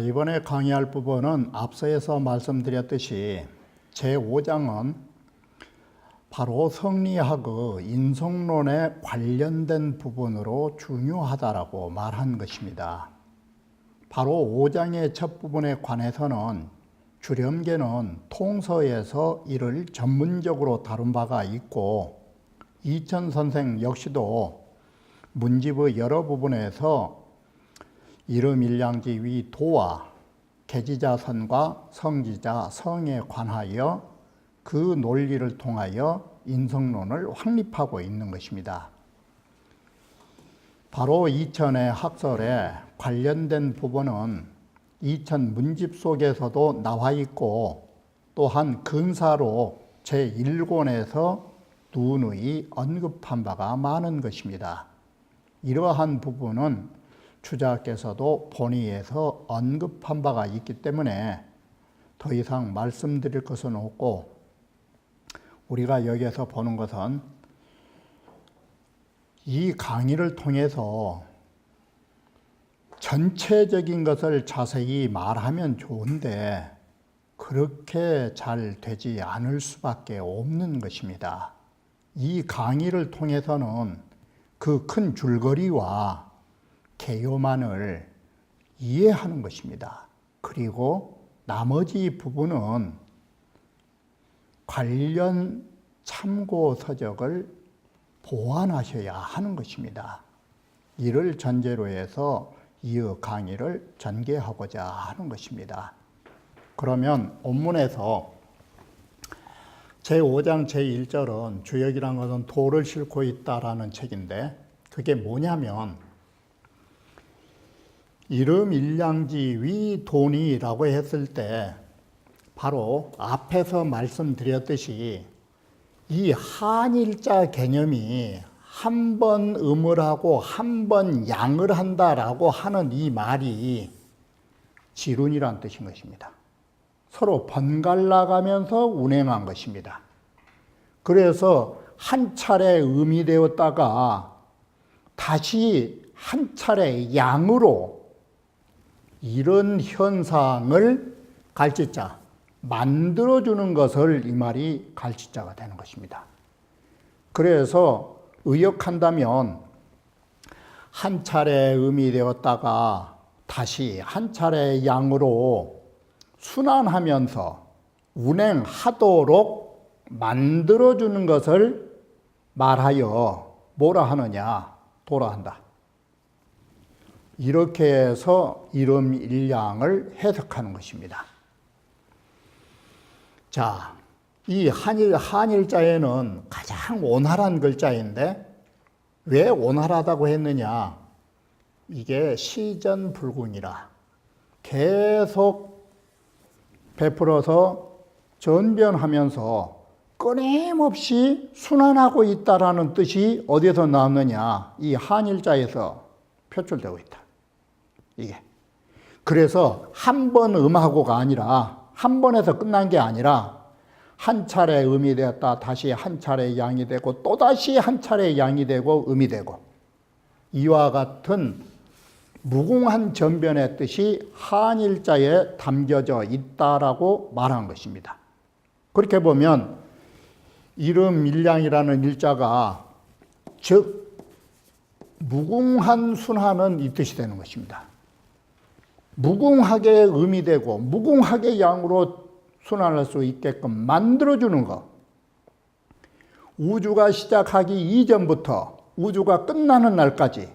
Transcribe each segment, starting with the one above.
이번에 강의할 부분은 앞서에서 말씀드렸듯이 제5장은 바로 성리학의 인성론에 관련된 부분으로 중요하다라고 말한 것입니다. 바로 5장의 첫 부분에 관해서는 주렴계는 통서에서 이를 전문적으로 다룬 바가 있고 이천 선생 역시도 문집의 여러 부분에서 이름일량지 위 도와 계지자선과 성지자 성에 관하여 그 논리를 통하여 인성론을 확립하고 있는 것입니다. 바로 이천의 학설에 관련된 부분은 이천 문집 속에서도 나와 있고 또한 근사로 제1권에서 누누이 언급한 바가 많은 것입니다. 이러한 부분은 주자께서도 본의에서 언급한 바가 있기 때문에 더 이상 말씀드릴 것은 없고, 우리가 여기에서 보는 것은 이 강의를 통해서 전체적인 것을 자세히 말하면 좋은데 그렇게 잘 되지 않을 수밖에 없는 것입니다. 이 강의를 통해서는 그 큰 줄거리와 개요만을 이해하는 것입니다. 그리고 나머지 부분은 관련 참고 서적을 보완하셔야 하는 것입니다. 이를 전제로 해서 이 강의를 전개하고자 하는 것입니다. 그러면 본문에서 제5장 제1절은 주역이라는 것은 도를 싣고 있다라는 책인데, 그게 뭐냐면 이름일량지 위 돈이라고 했을 때 바로 앞에서 말씀드렸듯이 이 한일자 개념이 한 번 음을 하고 한 번 양을 한다라고 하는 이 말이 지룬이란 뜻인 것입니다. 서로 번갈아가면서 운행한 것입니다. 그래서 한 차례 음이 되었다가 다시 한 차례 양으로, 이런 현상을 갈치자, 만들어주는 것을 이 말이 갈치자가 되는 것입니다. 그래서 의역한다면 한 차례 음이 되었다가 다시 한 차례 양으로 순환하면서 운행하도록 만들어주는 것을 말하여 뭐라 하느냐? 도라한다. 이렇게 해서 이름일량을 해석하는 것입니다. 자, 이 한일자에는 가장 온활한 글자인데 왜 온활하다고 했느냐? 이게 시전불궁이라 계속 베풀어서 전변하면서 끊임없이 순환하고 있다라는 뜻이 어디서 나왔느냐? 이 한일자에서 표출되고 있다. 이게. 그래서 한 번 음하고가 아니라, 한 번에서 끝난 게 아니라 한 차례 음이 되었다 다시 한 차례 양이 되고 또다시 한 차례 양이 되고 음이 되고, 이와 같은 무궁한 전변의 뜻이 한일자에 담겨져 있다라고 말한 것입니다. 그렇게 보면 이름일량이라는 일자가 즉 무궁한 순환은 이 뜻이 되는 것입니다. 무궁하게 음이 되고 무궁하게 양으로 순환할 수 있게끔 만들어주는 것. 우주가 시작하기 이전부터 우주가 끝나는 날까지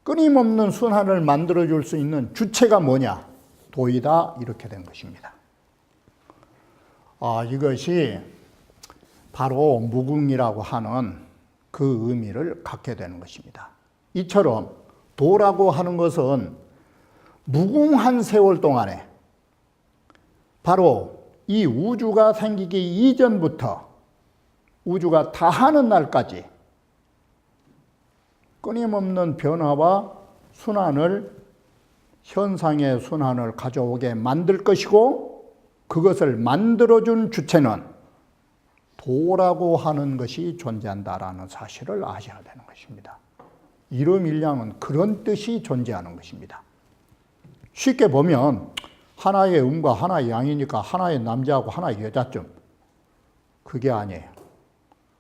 끊임없는 순환을 만들어줄 수 있는 주체가 뭐냐? 도이다. 이렇게 된 것입니다. 이것이 바로 무궁이라고 하는 그 의미를 갖게 되는 것입니다. 이처럼 도라고 하는 것은 무궁한 세월 동안에 바로 이 우주가 생기기 이전부터 우주가 다하는 날까지 끊임없는 변화와 순환을, 현상의 순환을 가져오게 만들 것이고, 그것을 만들어준 주체는 도라고 하는 것이 존재한다라는 사실을 아셔야 되는 것입니다. 이름일량은 그런 뜻이 존재하는 것입니다. 쉽게 보면 하나의 음과 하나의 양이니까 하나의 남자하고 하나의 여자쯤, 그게 아니에요.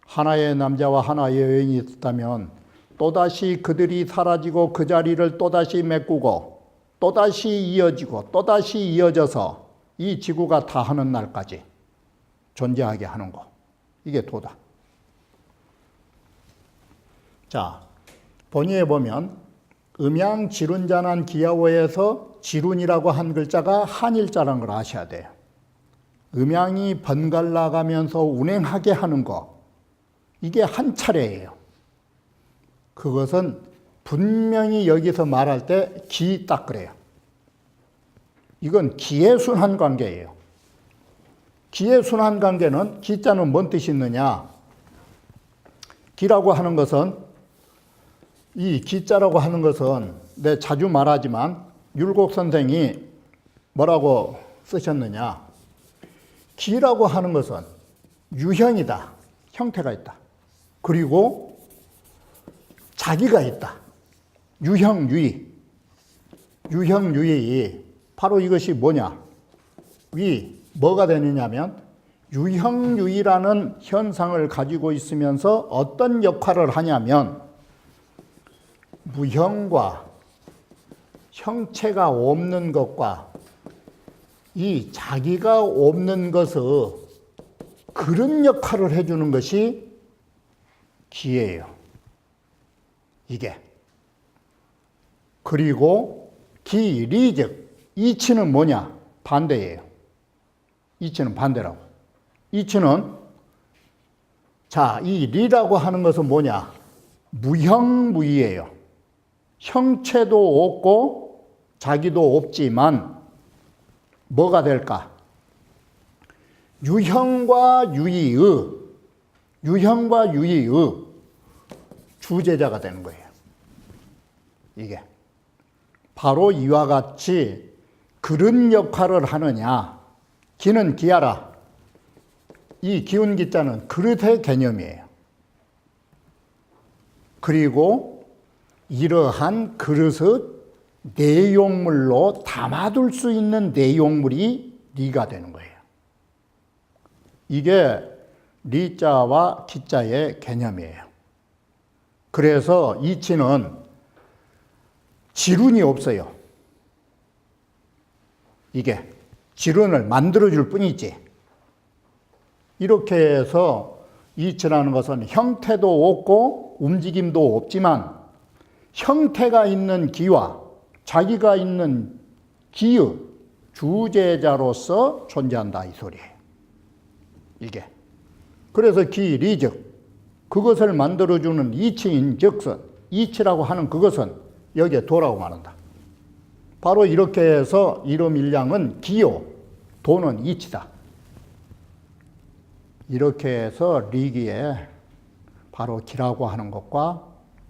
하나의 남자와 하나의 여인이 있다면 또다시 그들이 사라지고 그 자리를 또다시 메꾸고 또다시 이어지고 또다시 이어져서 이 지구가 다하는 날까지 존재하게 하는 거, 이게 도다. 자, 본의에 보면 음양지룬자난 기야오에서 지룬이라고 한 글자가 한일자라는 걸 아셔야 돼요. 음양이 번갈아 가면서 운행하게 하는 거, 이게 한 차례예요. 그것은 분명히 여기서 말할 때 기 딱 그래요. 이건 기의 순환 관계예요. 기의 순환 관계는, 기자는 뭔 뜻이 있느냐? 기라고 하는 것은, 이 기자라고 하는 것은 내 자주 말하지만 율곡 선생이 뭐라고 쓰셨느냐? 기라고 하는 것은 유형이다. 형태가 있다. 그리고 자기가 있다. 유형유의. 유형유의. 바로 이것이 뭐냐? 뭐가 되느냐면 유형유의라는 현상을 가지고 있으면서 어떤 역할을 하냐면 무형과 형체가 없는 것과 이 자기가 없는 것을 그런 역할을 해주는 것이 기예요. 이게. 그리고 기리즉, 이치는 뭐냐? 반대예요. 이치는 반대라고. 이치는, 자, 이 리라고 하는 것은 뭐냐? 무형무의예요. 형체도 없고 자기도 없지만 뭐가 될까? 유형과 유의의 주제자가 되는 거예요. 이게 바로 이와 같이 그런 역할을 하느냐? 기는 기하라. 이 기운 기자는 그릇의 개념이에요. 그리고 이러한 그릇의 내용물로 담아둘 수 있는 내용물이 리가 되는 거예요. 이게 리자와 기자의 개념이에요. 그래서 이치는 지룬이 없어요. 이게 지룬을 만들어줄 뿐이지. 이렇게 해서 이치라는 것은 형태도 없고 움직임도 없지만 형태가 있는 기와 자기가 있는 기의 주제자로서 존재한다, 이 소리예요. 이게. 그래서 기리즉, 그것을 만들어주는 이치인 즉슨, 이치라고 하는 그것은 여기에 도라고 말한다. 바로 이렇게 해서 이름일량은 기요, 도는 이치다. 이렇게 해서 리기에 바로 기라고 하는 것과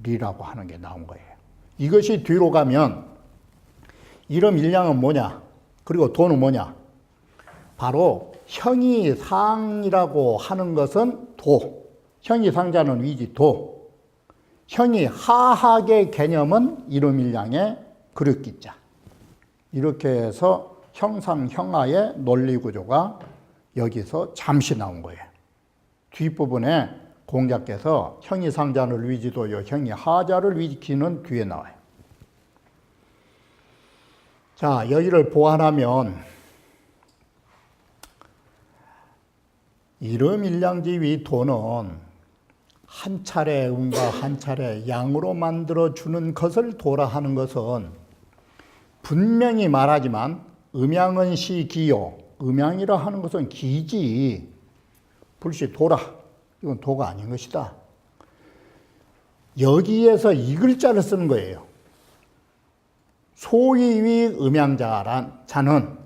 리라고 하는 게 나온 거예요. 이것이 뒤로 가면 이름일량은 뭐냐? 그리고 도는 뭐냐? 바로 형이상이라고 하는 것은 도. 형이상자는 위지 도. 형이하학의 개념은 이름일량의 그릇기자. 이렇게 해서 형상, 형하의 논리구조가 여기서 잠시 나온 거예요. 뒷부분에 공자께서 형이상자를 위지도요, 형이하자를 위지키는 뒤에 나와요. 자, 여기를 보완하면 이름일량지위 도는 한 차례 음과 한 차례 양으로 만들어주는 것을 도라 하는 것은 분명히 말하지만 음양은 시기요. 음양이라 하는 것은 기지. 불시 도라. 이건 도가 아닌 것이다. 여기에서 이 글자를 쓰는 거예요. 소위위 음양자란 자는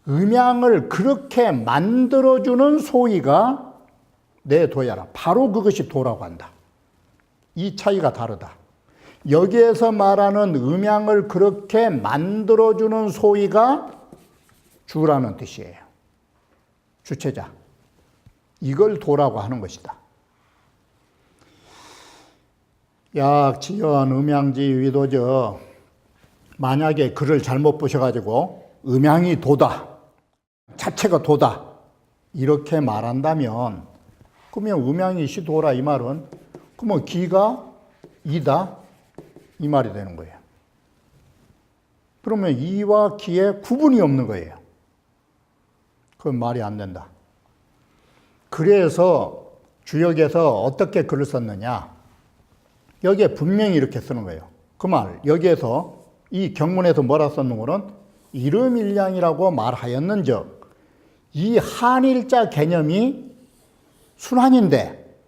음양을 그렇게 만들어주는 소위가 내둬야라. 바로 그것이 도라고 한다. 이 차이가 다르다. 여기에서 말하는 음양을 그렇게 만들어주는 소위가 주라는 뜻이에요. 주체자. 이걸 도라고 하는 것이다. 약지연 음양지 위도저. 만약에 글을 잘못 보셔가지고 음양이 도다, 자체가 도다 이렇게 말한다면 그러면 음양이 시도라 이 말은 그러면 기가 이다 이 말이 되는 거예요. 그러면 이와 기에 구분이 없는 거예요. 그건 말이 안 된다. 그래서 주역에서 어떻게 글을 썼느냐. 여기에 분명히 이렇게 쓰는 거예요. 그 말 여기에서 이 경문에서 뭐라 썼는 거는 이름일량이라고 말하였는즉 이 한일자 개념이 순환인데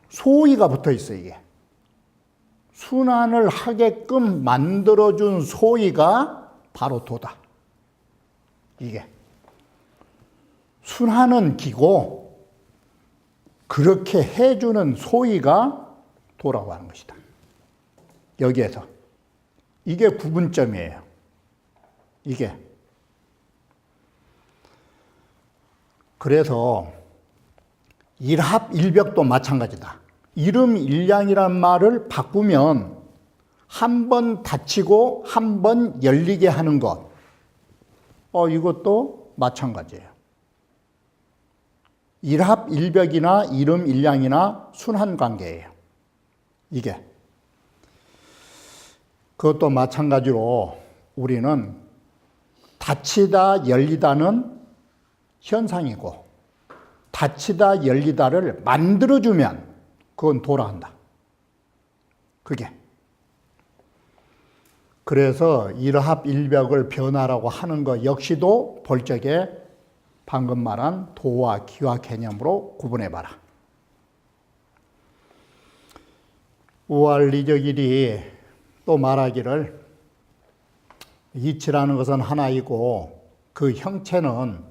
소위가 붙어 있어. 이게 순환을 하게끔 만들어준 소위가 바로 도다. 이게 순환은 기고 그렇게 해주는 소위가 도라고 하는 것이다. 여기에서 이게 구분점이에요. 이게 그래서 일합일벽도 마찬가지다. 이름일량이란 말을 바꾸면 한 번 닫히고 한 번 열리게 하는 것. 이것도 마찬가지예요. 일합일벽이나 이름일량이나 순환관계예요. 이게. 그것도 마찬가지로 우리는 닫히다 열리다는 현상이고 닫히다 열리다를 만들어주면 그건 도라한다. 그게. 그래서 일합일벽을 변화라고 하는 것 역시도 볼적에 방금 말한 도와 기와 개념으로 구분해봐라. 우알리적일이 또 말하기를 이치라는 것은 하나이고 그 형체는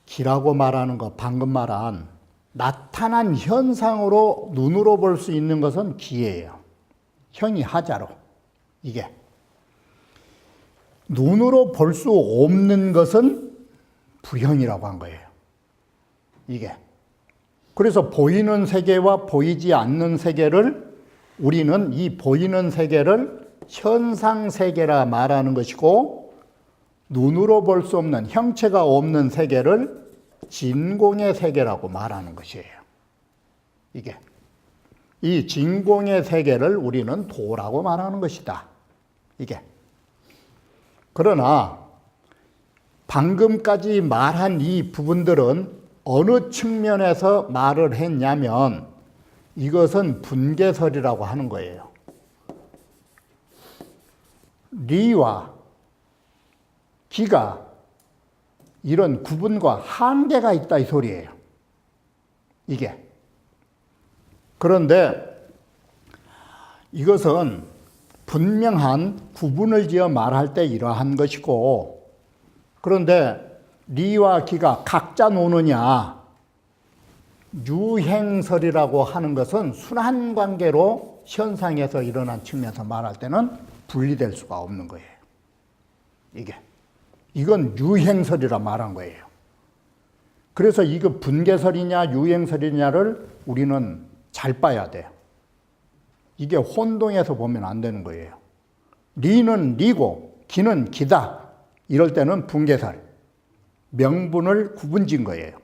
기라고 말하는 것, 방금 말한 나타난 현상으로 눈으로 볼 수 있는 것은 기예요. 형이 하자로. 이게. 눈으로 볼 수 없는 것은 부형이라고 한 거예요. 이게. 그래서 보이는 세계와 보이지 않는 세계를 우리는 이 보이는 세계를 현상세계라 말하는 것이고 눈으로 볼 수 없는 형체가 없는 세계를 진공의 세계라고 말하는 것이에요. 이게. 이 진공의 세계를 우리는 도라고 말하는 것이다. 이게. 그러나 방금까지 말한 이 부분들은 어느 측면에서 말을 했냐면 이것은 분계설이라고 하는 거예요. 리와 기가 이런 구분과 한계가 있다 이 소리예요. 이게. 그런데 이것은 분명한 구분을 지어 말할 때 이러한 것이고 그런데 리와 기가 각자 노느냐 유행설이라고 하는 것은 순환관계로 현상에서 일어난 측면에서 말할 때는 분리될 수가 없는 거예요. 이게. 이건 유행설이라 말한 거예요. 그래서 이거 분계설이냐 유행설이냐를 우리는 잘 봐야 돼요. 이게 혼동해서 보면 안 되는 거예요. 리는 리고 기는 기다. 이럴 때는 분계설. 명분을 구분진 거예요.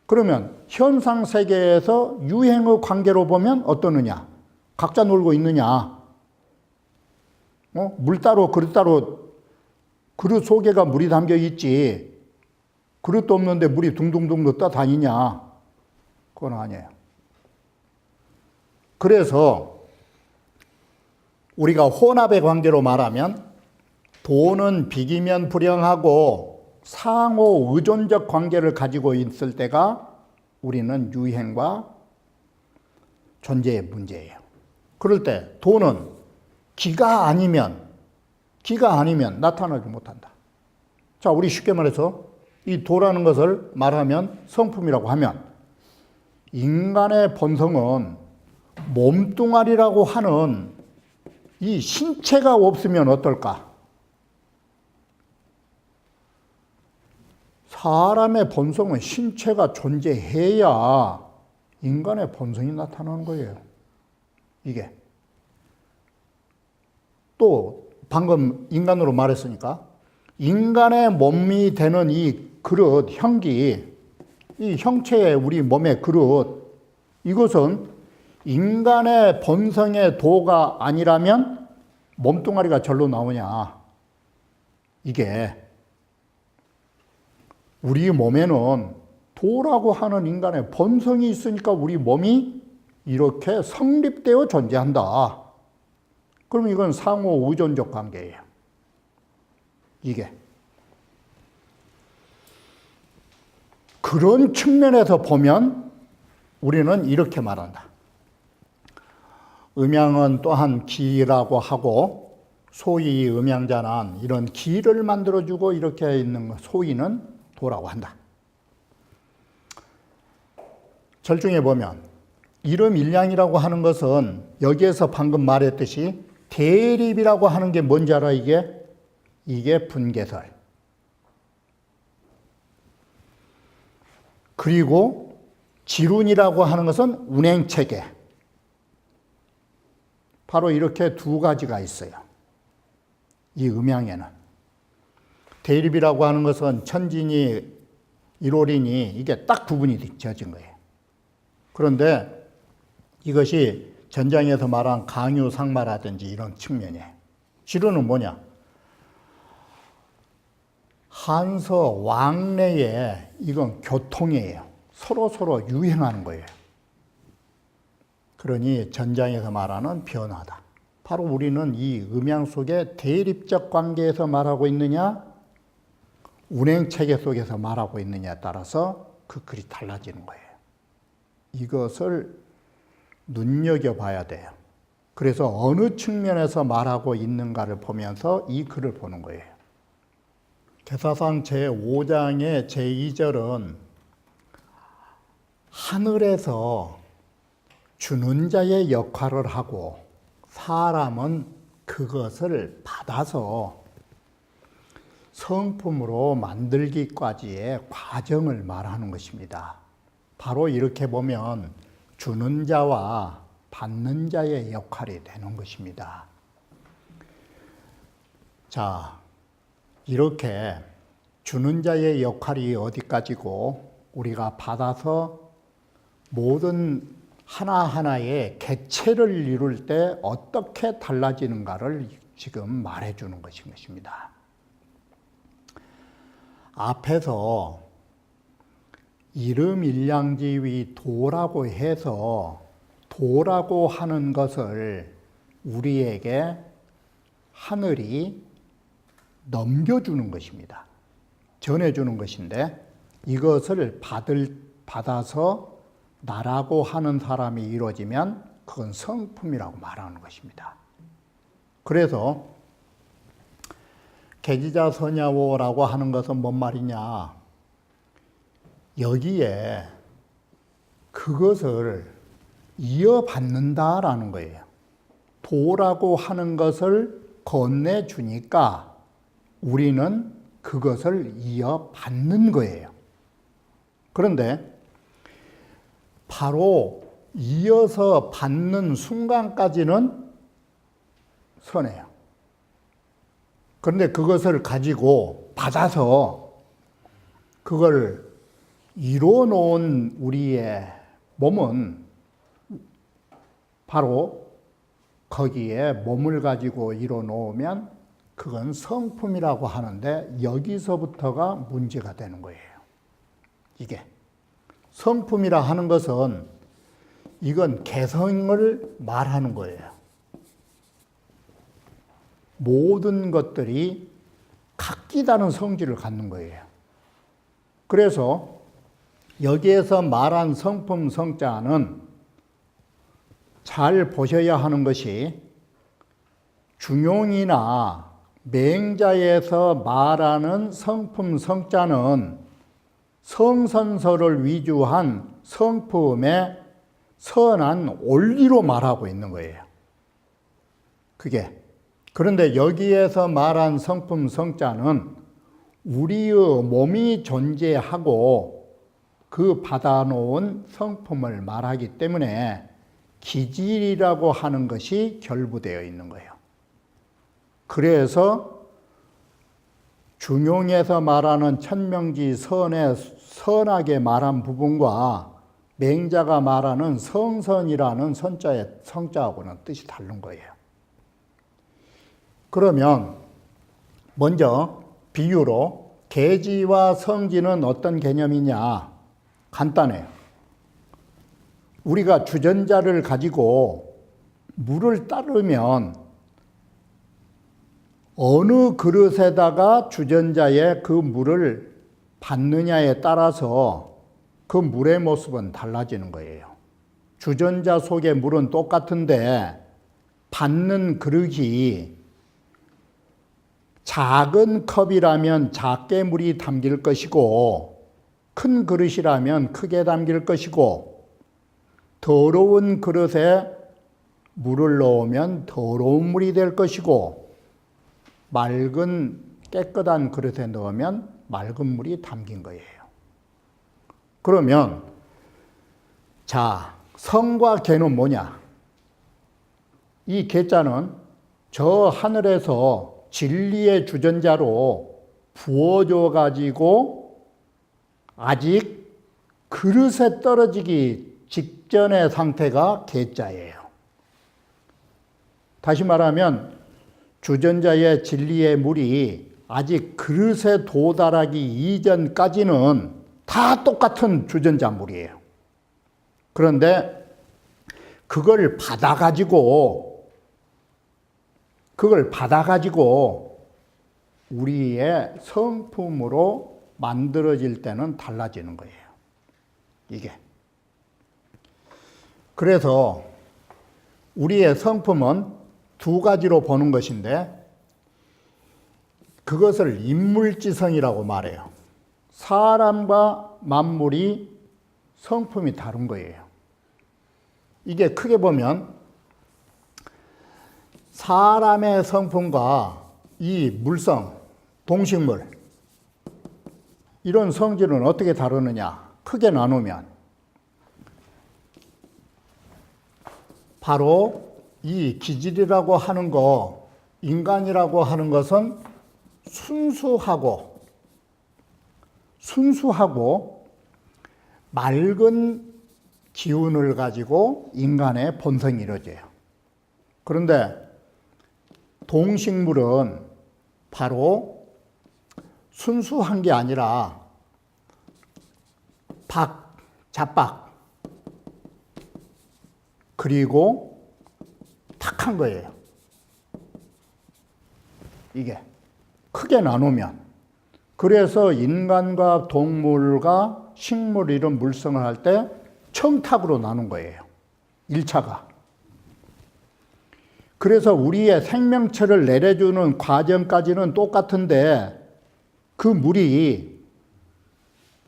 그러면 현상세계에서 유행의 관계로 보면 어떠느냐? 각자 놀고 있느냐? 물 따로 그릇 따로 그릇 속에가 물이 담겨 있지 그릇도 없는데 물이 둥둥둥 떠다니냐? 그건 아니에요. 그래서 우리가 혼합의 관계로 말하면 도는 비기면 불형하고 상호 의존적 관계를 가지고 있을 때가 우리는 유행과 존재의 문제예요. 그럴 때 도는 기가 아니면 나타나지 못한다. 자, 우리 쉽게 말해서 이 도라는 것을 말하면 성품이라고 하면 인간의 본성은 몸뚱아리라고 하는 이 신체가 없으면 어떨까? 사람의 본성은 신체가 존재해야 인간의 본성이 나타나는 거예요. 이게. 또 방금 인간으로 말했으니까 인간의 몸이 되는 이 그릇, 형기, 이 형체의 우리 몸의 그릇, 이것은 인간의 본성의 도가 아니라면 몸뚱아리가 절로 나오냐. 이게 우리 몸에는 도라고 하는 인간의 본성이 있으니까 우리 몸이 이렇게 성립되어 존재한다. 그럼 이건 상호 의존적 관계예요. 이게. 그런 측면에서 보면 우리는 이렇게 말한다. 음양은 또한 기라고 하고 소위 음양자는 이런 기를 만들어주고 이렇게 있는 소위는 도라고 한다. 절중에 보면 이름 일량이라고 하는 것은 여기에서 방금 말했듯이 대립이라고 하는 게 뭔지 알아 이게? 이게 분계설. 그리고 지룬이라고 하는 것은 운행체계. 바로 이렇게 두 가지가 있어요. 이 음양에는. 대립이라고 하는 것은 천진이, 일월인이 이게 딱 구분이 지어진 거예요. 그런데 이것이 전장에서 말한 강유상마라든지 이런 측면이에요. 지루는 뭐냐? 한서 왕래에 이건 교통이에요. 서로 유행하는 거예요. 그러니 전장에서 말하는 변화다. 바로 우리는 이 음양 속에 대립적 관계에서 말하고 있느냐, 운행체계 속에서 말하고 있느냐에 따라서 그 글이 달라지는 거예요. 이것을 눈여겨봐야 돼요. 그래서 어느 측면에서 말하고 있는가를 보면서 이 글을 보는 거예요. 개사상 제5장의 제2절은 하늘에서 주는 자의 역할을 하고 사람은 그것을 받아서 성품으로 만들기까지의 과정을 말하는 것입니다. 바로 이렇게 보면 주는 자와 받는 자의 역할이 되는 것입니다. 자, 이렇게 주는 자의 역할이 어디까지고 우리가 받아서 모든 하나하나의 개체를 이룰 때 어떻게 달라지는가를 지금 말해주는 것입니다. 앞에서 이름일량지위 도라고 해서 도라고 하는 것을 우리에게 하늘이 넘겨주는 것입니다. 전해주는 것인데 이것을 받아서 나라고 하는 사람이 이루어지면 그건 성품이라고 말하는 것입니다. 그래서 계지자서냐오라고 하는 것은 뭔 말이냐? 여기에 그것을 이어받는다라는 거예요. 도라고 하는 것을 건네주니까 우리는 그것을 이어받는 거예요. 그런데 바로 이어서 받는 순간까지는 선해요. 그런데 그것을 가지고 받아서 그걸 이루어 놓은 우리의 몸은 바로 거기에 몸을 가지고 이루어 놓으면 그건 성품이라고 하는데 여기서부터가 문제가 되는 거예요. 이게 성품이라 하는 것은 이건 개성을 말하는 거예요. 모든 것들이 각기 다른 성질을 갖는 거예요. 그래서 여기에서 말한 성품 성자는 잘 보셔야 하는 것이 중용이나 맹자에서 말하는 성품 성자는 성선설을 위주한 성품의 선한 원리로 말하고 있는 거예요. 그게. 그런데 여기에서 말한 성품 성자는 우리의 몸이 존재하고 그 받아놓은 성품을 말하기 때문에 기질이라고 하는 것이 결부되어 있는 거예요. 그래서 중용에서 말하는 천명지 선의 선하게 말한 부분과 맹자가 말하는 성선이라는 선자의 성자하고는 뜻이 다른 거예요. 그러면 먼저 비유로 계지와 성지는 어떤 개념이냐? 간단해요. 우리가 주전자를 가지고 물을 따르면 어느 그릇에다가 주전자에 그 물을 받느냐에 따라서 그 물의 모습은 달라지는 거예요. 주전자 속의 물은 똑같은데 받는 그릇이 작은 컵이라면 작게 물이 담길 것이고 큰 그릇이라면 크게 담길 것이고 더러운 그릇에 물을 넣으면 더러운 물이 될 것이고 맑은 깨끗한 그릇에 넣으면 맑은 물이 담긴 거예요. 그러면 자, 성과 계는 뭐냐? 이 계자는 저 하늘에서 진리의 주전자로 부어줘 가지고 아직 그릇에 떨어지기 직전의 상태가 계자예요. 다시 말하면 주전자의 진리의 물이 아직 그릇에 도달하기 이전까지는 다 똑같은 주전자 물이에요. 그런데 그걸 받아가지고 우리의 성품으로 만들어질 때는 달라지는 거예요. 이게. 그래서 우리의 성품은 두 가지로 보는 것인데 그것을 인물지성이라고 말해요. 사람과 만물이 성품이 다른 거예요. 이게 크게 보면 사람의 성품과 이 물성, 동식물 이런 성질은 어떻게 다루느냐? 크게 나누면 바로 이 기질이라고 하는 거, 인간이라고 하는 것은 순수하고 맑은 기운을 가지고 인간의 본성이 이루어져요. 그런데 동식물은 바로 순수한 게 아니라 잡박, 그리고 탁한 거예요. 이게 크게 나누면. 그래서 인간과 동물과 식물 이런 물성을 할 때 청탁으로 나눈 거예요. 1차가. 그래서 우리의 생명체를 내려주는 과정까지는 똑같은데 그 물이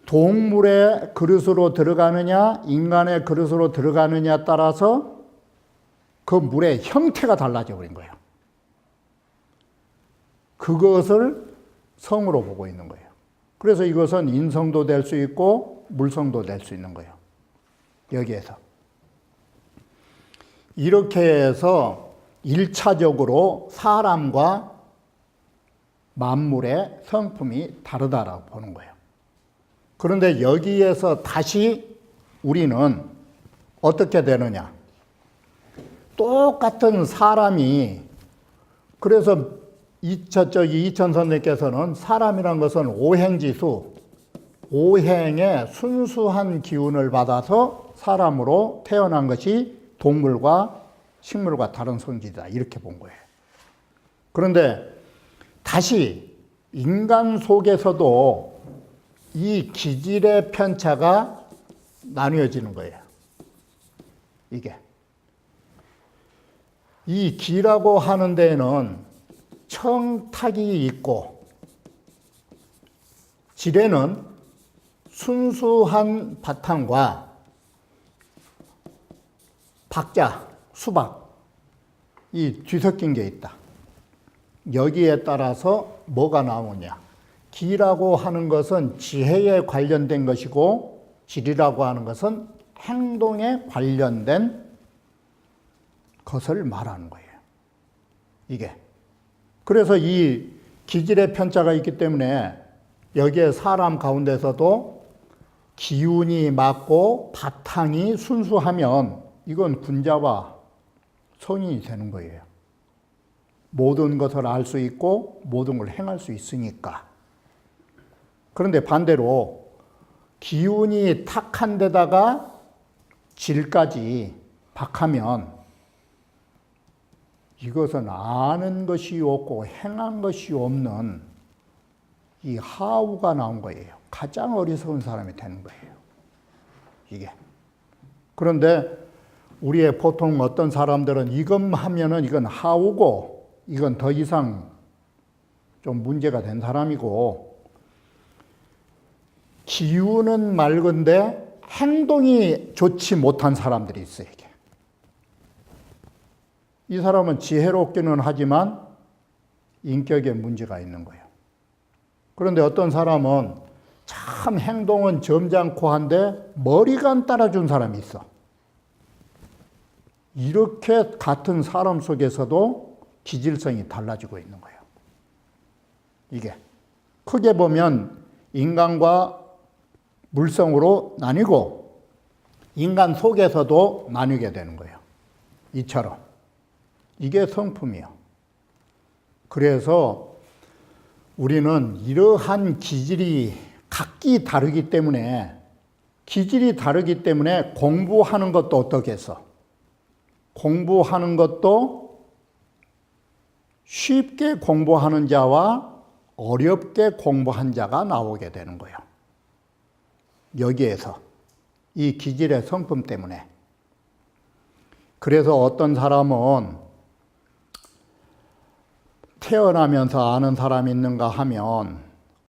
동물의 그릇으로 들어가느냐 인간의 그릇으로 들어가느냐에 따라서 그 물의 형태가 달라져 버린 거예요. 그것을 성으로 보고 있는 거예요. 그래서 이것은 인성도 될 수 있고 물성도 될 수 있는 거예요. 여기에서. 이렇게 해서 1차적으로 사람과 만물의 성품이 다르다라고 보는 거예요. 그런데 여기에서 다시 우리는 어떻게 되느냐? 똑같은 사람이, 그래서 이천 선생님께서는 사람이란 것은 오행지수, 오행의 순수한 기운을 받아서 사람으로 태어난 것이 동물과 식물과 다른 성질이다, 이렇게 본 거예요. 그런데 다시 인간 속에서도 이 기질의 편차가 나뉘어지는 거예요. 이게. 이 기라고 하는 데에는 청탁이 있고, 질에는 순수한 바탕과 박자, 수박, 이 뒤섞인 게 있다. 여기에 따라서 뭐가 나오냐. 기라고 하는 것은 지혜에 관련된 것이고 질이라고 하는 것은 행동에 관련된 것을 말하는 거예요. 이게. 그래서 이 기질의 편자가 있기 때문에 여기에 사람 가운데서도 기운이 맞고 바탕이 순수하면 이건 군자와 성인이 되는 거예요. 모든 것을 알 수 있고 모든 걸 행할 수 있으니까. 그런데 반대로 기운이 탁한 데다가 질까지 박하면 이것은 아는 것이 없고 행한 것이 없는 이 하우가 나온 거예요. 가장 어리석은 사람이 되는 거예요. 이게. 그런데 우리의 보통 어떤 사람들은 이것만 하면은 이건 하우고 이건 더 이상 좀 문제가 된 사람이고 기운은 맑은데 행동이 좋지 못한 사람들이 있어요. 이게. 이 사람은 지혜롭기는 하지만 인격에 문제가 있는 거예요. 그런데 어떤 사람은 참 행동은 점잖고 한데 머리가 안 따라준 사람이 있어. 이렇게 같은 사람 속에서도 기질성이 달라지고 있는 거예요. 이게 크게 보면 인간과 물성으로 나뉘고 인간 속에서도 나뉘게 되는 거예요. 이처럼. 이게 성품이에요. 그래서 우리는 이러한 기질이 각기 다르기 때문에 기질이 다르기 때문에 공부하는 것도 어떻겠어? 공부하는 것도 쉽게 공부하는 자와 어렵게 공부한 자가 나오게 되는 거예요. 여기에서 이 기질의 성품 때문에. 그래서 어떤 사람은 태어나면서 아는 사람이 있는가 하면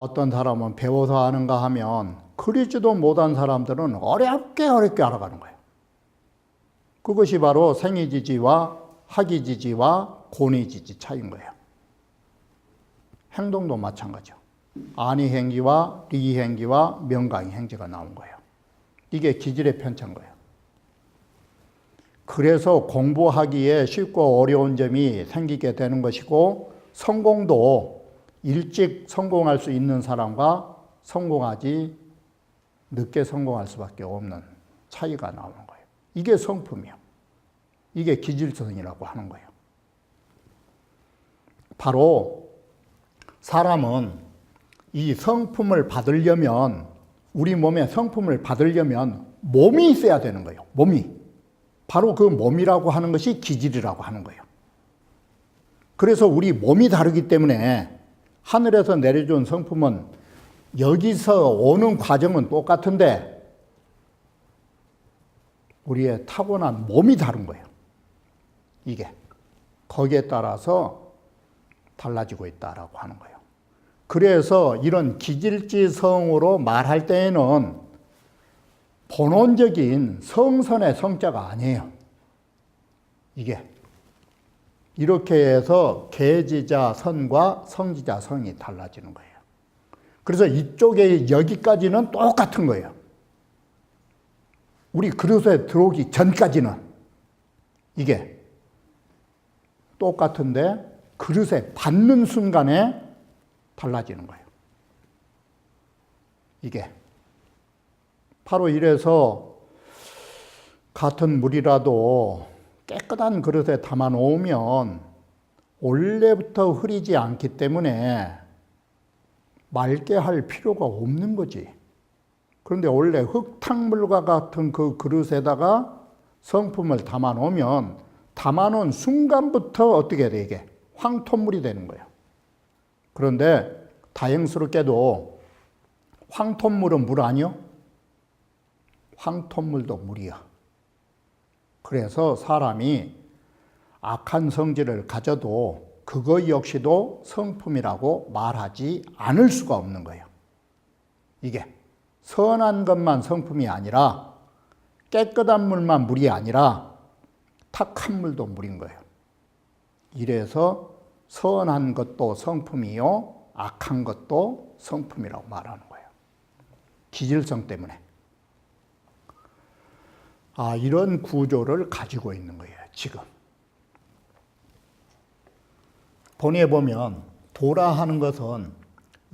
어떤 사람은 배워서 아는가 하면 그리지도 못한 사람들은 어렵게 알아가는 거예요. 그것이 바로 생이지지와 학이지지와 고니지지 차이인 거예요. 행동도 마찬가지죠. 안이행기와 리행기와 명강행지가 나온 거예요. 이게 기질의 편차인 거예요. 그래서 공부하기에 쉽고 어려운 점이 생기게 되는 것이고 성공도 일찍 성공할 수 있는 사람과 성공하지 늦게 성공할 수밖에 없는 차이가 나오는 거예요. 이게 성품이에요. 이게 기질성이라고 하는 거예요. 바로 사람은 이 성품을 받으려면 우리 몸에 성품을 받으려면 몸이 있어야 되는 거예요. 몸이. 바로 그 몸이라고 하는 것이 기질이라고 하는 거예요. 그래서 우리 몸이 다르기 때문에 하늘에서 내려준 성품은 여기서 오는 과정은 똑같은데 우리의 타고난 몸이 다른 거예요. 이게. 거기에 따라서 달라지고 있다라고 하는 거예요. 그래서 이런 기질지성으로 말할 때에는 본원적인 성선의 성자가 아니에요. 이게. 이렇게 해서 계지자 선과 성지자 성이 달라지는 거예요. 그래서 이쪽에 여기까지는 똑같은 거예요. 우리 그릇에 들어오기 전까지는 이게 똑같은데 그릇에 받는 순간에 달라지는 거예요. 이게. 바로 이래서 같은 물이라도 깨끗한 그릇에 담아 놓으면 원래부터 흐리지 않기 때문에 맑게 할 필요가 없는 거지. 그런데 원래 흙탕물과 같은 그 그릇에다가 성품을 담아 놓으면 담아 놓은 순간부터 어떻게 돼 이게? 황토물이 되는 거예요. 그런데 다행스럽게도 황토물은 물 아니요? 황토물도 물이야. 그래서 사람이 악한 성질을 가져도 그것 역시도 성품이라고 말하지 않을 수가 없는 거예요. 이게. 선한 것만 성품이 아니라 깨끗한 물만 물이 아니라 탁한 물도 물인 거예요. 이래서 선한 것도 성품이요, 악한 것도 성품이라고 말하는 거예요. 기질성 때문에. 이런 구조를 가지고 있는 거예요, 지금. 본에 보면 도라 하는 것은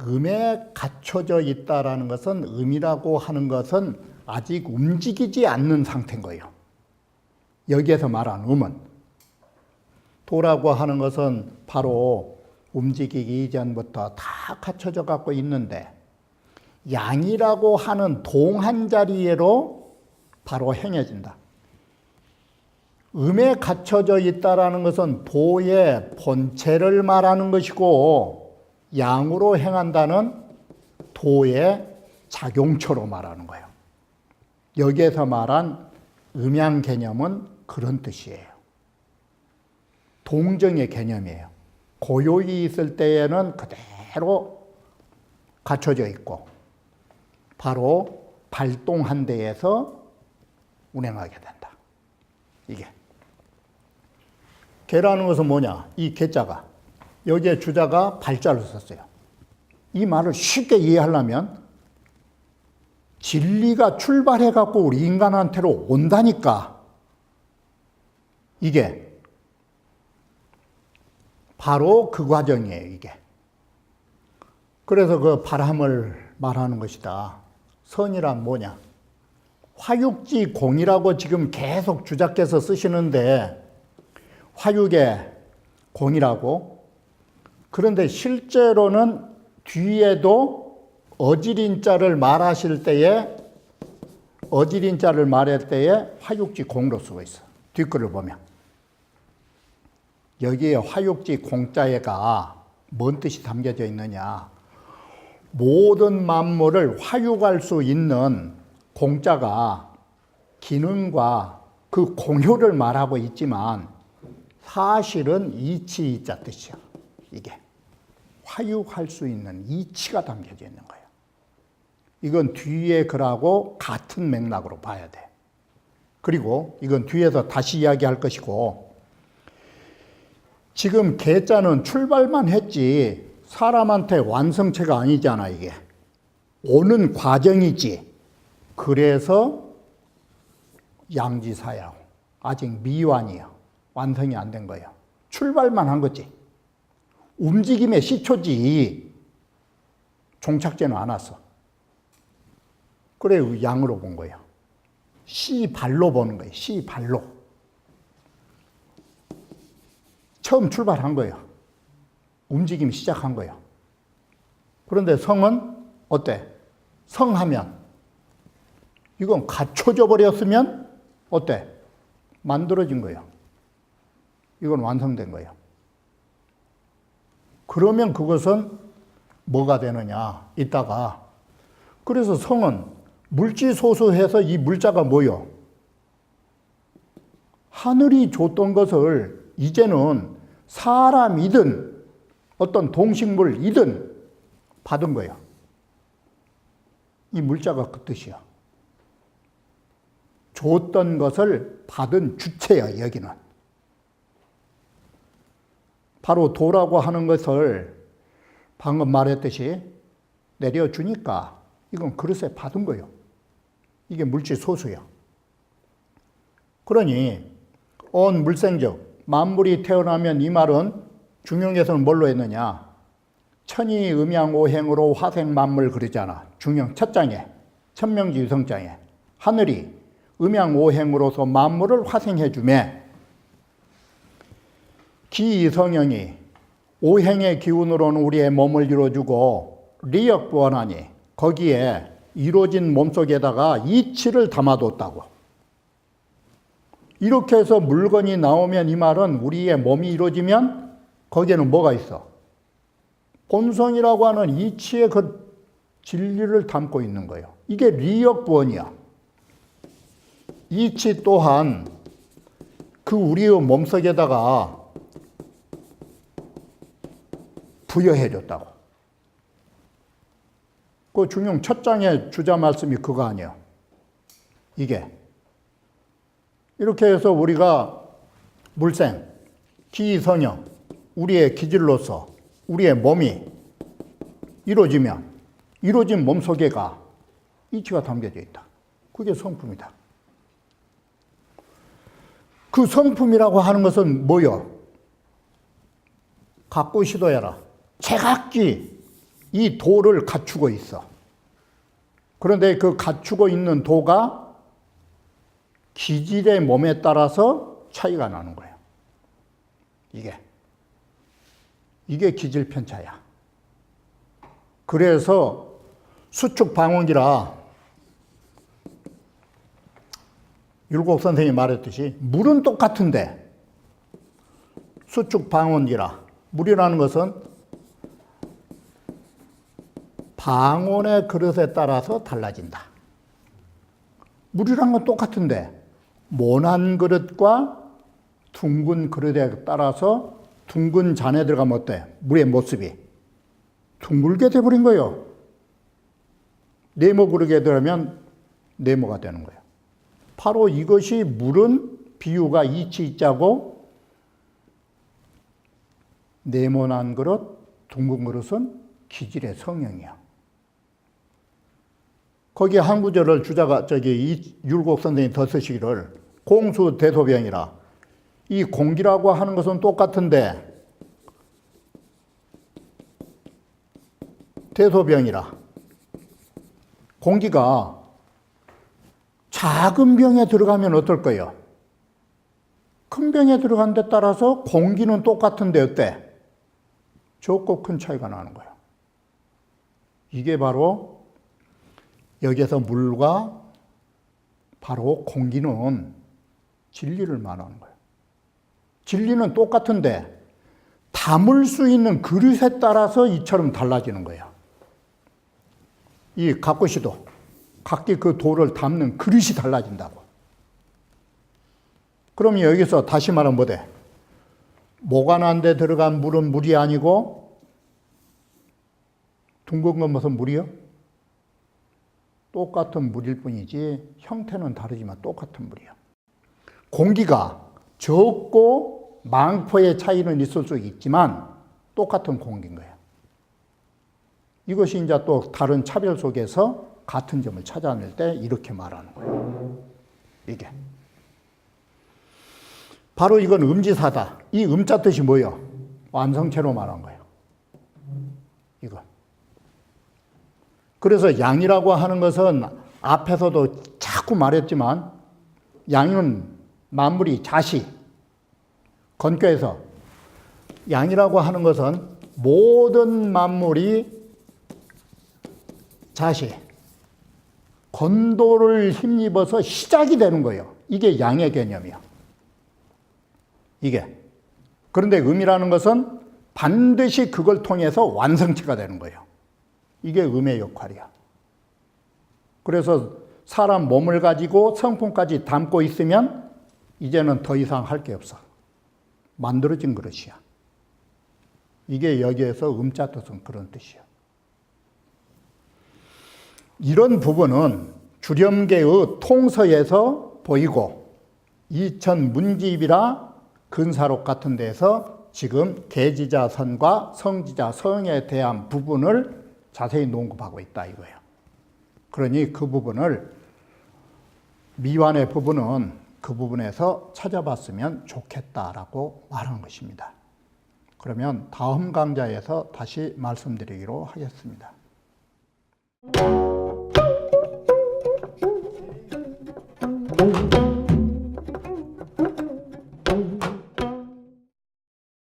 음에 갖춰져 있다라는 것은, 음이라고 하는 것은 아직 움직이지 않는 상태인 거예요. 여기에서 말하는 음은. 도라고 하는 것은 바로 움직이기 이전부터 다 갖춰져 갖고 있는데, 양이라고 하는 동한 자리로 바로 행해진다. 음에 갖춰져 있다라는 것은 도의 본체를 말하는 것이고, 양으로 행한다는 도의 작용처로 말하는 거예요. 여기에서 말한 음양 개념은 그런 뜻이에요. 동정의 개념이에요. 고요히 있을 때에는 그대로 갖춰져 있고, 바로 발동한 데에서 운행하게 된다. 이게. 개라는 것은 뭐냐? 이 개자가, 여기에 주자가 발자를 썼어요. 이 말을 쉽게 이해하려면 진리가 출발해갖고 우리 인간한테로 온다니까. 이게 바로 그 과정이에요, 이게. 그래서 그 바람을 말하는 것이다. 선이란 뭐냐? 화육지 공이라고 지금 계속 주자께서 쓰시는데, 화육의 공이라고. 그런데 실제로는 뒤에도 어지린자를 말하실 때에, 어지린자를 말할 때에 화육지 공으로 쓰고 있어. 뒷글을 보면. 여기에 화육지 공자에가 뭔 뜻이 담겨져 있느냐? 모든 만물을 화육할 수 있는 공자가 기능과 그 공효를 말하고 있지만, 사실은 이치이자 뜻이야. 이게 화육할 수 있는 이치가 담겨져 있는 거예요. 이건 뒤에 글하고 같은 맥락으로 봐야 돼. 그리고 이건 뒤에서 다시 이야기할 것이고, 지금 개자는 출발만 했지 사람한테 완성체가 아니잖아. 이게 오는 과정이지. 그래서 양지사야, 아직 미완이야. 완성이 안 된 거예요. 출발만 한 거지. 움직임의 시초지. 종착제는 안 왔어. 그래 양으로 본 거예요. 시발로 보는 거예요. 시발로. 처음 출발한 거예요. 움직임이 시작한 거예요. 그런데 성은 어때? 성하면, 이건 갖춰져 버렸으면 어때? 만들어진 거예요. 이건 완성된 거예요. 그러면 그것은 뭐가 되느냐? 이따가. 그래서 성은 물지소수해서 이 물자가 뭐요? 하늘이 줬던 것을 이제는 사람이든 어떤 동식물이든 받은 거예요. 이 물자가 그 뜻이야. 줬던 것을 받은 주체야, 여기는. 바로 도라고 하는 것을 방금 말했듯이 내려주니까 이건 그릇에 받은 거예요. 이게 물질 소수야. 그러니 온 물생적, 만물이 태어나면, 이 말은 중용에서는 뭘로 했느냐? 천이 음양오행으로 화생 만물 그러잖아. 중용 첫 장에, 천명지 유성장에. 하늘이 음양오행으로서 만물을 화생해 주매, 기이성형이 오행의 기운으로는 우리의 몸을 이루어주고, 리역부원하니 거기에 이루어진 몸속에다가 이치를 담아뒀다고. 이렇게 해서 물건이 나오면, 이 말은 우리의 몸이 이루어지면 거기에는 뭐가 있어? 본성이라고 하는 이치의 그 진리를 담고 있는 거예요. 이게 리역부원이야. 이치 또한 그 우리의 몸속에다가 부여해 줬다고. 그 중용 첫 장의 주자 말씀이 그거 아니에요. 이게. 이렇게 해서 우리가 물생, 기성형, 우리의 기질로서 우리의 몸이 이루어지면 이루어진 몸속에가 이치가 담겨져 있다. 그게 성품이다. 그 성품이라고 하는 것은 뭐요? 갖고 시도해라. 제각기 이 도를 갖추고 있어. 그런데 그 갖추고 있는 도가 기질의 몸에 따라서 차이가 나는 거예요. 이게 기질 편차야. 그래서 수축 방언기라 율곡 선생님이 말했듯이 물은 똑같은데 수축 방언기라 물이라는 것은 방언의 그릇에 따라서 달라진다. 물이란 건 똑같은데 모난 그릇과 둥근 그릇에 따라서 둥근 잔에 들어가면 어때? 물의 모습이 둥글게 돼버린 거예요. 네모 그릇에 들어가면 네모가 되는 거예요. 바로 이것이 물은 비유가 이치이자고 네모난 그릇, 둥근 그릇은 기질의 성형이야. 거기에 한 구절을 주자가 율곡 선생님이 더 쓰시기를 공수대소병이라 이 공기라고 하는 것은 똑같은데 대소병이라 공기가 작은 병에 들어가면 어떨 거예요? 큰 병에 들어간 데 따라서 공기는 똑같은데 어때? 적고 큰 차이가 나는 거예요. 이게 바로 여기에서 물과 바로 공기는 진리를 말하는 거예요. 진리는 똑같은데 담을 수 있는 그릇에 따라서 이처럼 달라지는 거예요. 이 가꾸시도 각기 그 도를 담는 그릇이 달라진다고. 그럼 여기서 다시 말하면 뭐돼? 모관 안에 들어간 물은 물이 아니고 둥근 건 무슨 물이요? 똑같은 물일 뿐이지 형태는 다르지만 똑같은 물이요. 공기가 적고 많고의 차이는 있을 수 있지만 똑같은 공기인 거예요. 이것이 이제 또 다른 차별 속에서 같은 점을 찾아낼 때 이렇게 말하는 거예요. 이게. 바로 이건 음지사다. 이 음자 뜻이 뭐예요? 완성체로 말한 거예요. 이거. 그래서 양이라고 하는 것은 앞에서도 자꾸 말했지만 양은 만물이 자시. 건교에서 양이라고 하는 것은 모든 만물이 자시. 건도를 힘입어서 시작이 되는 거예요. 이게 양의 개념이야. 이게. 그런데 음이라는 것은 반드시 그걸 통해서 완성체가 되는 거예요. 이게 음의 역할이야. 그래서 사람 몸을 가지고 성품까지 담고 있으면 이제는 더 이상 할 게 없어. 만들어진 그릇이야. 이게 여기에서 음자 뜻은 그런 뜻이야. 이런 부분은 주렴계의 통서에서 보이고 이천 문집이라 근사록 같은 데서 지금 계지자선과 성지자성에 대한 부분을 자세히 논급하고 있다 이거예요. 그러니 그 부분을 미완의 부분은 그 부분에서 찾아봤으면 좋겠다라고 말하는 것입니다. 그러면 다음 강좌에서 다시 말씀드리기로 하겠습니다.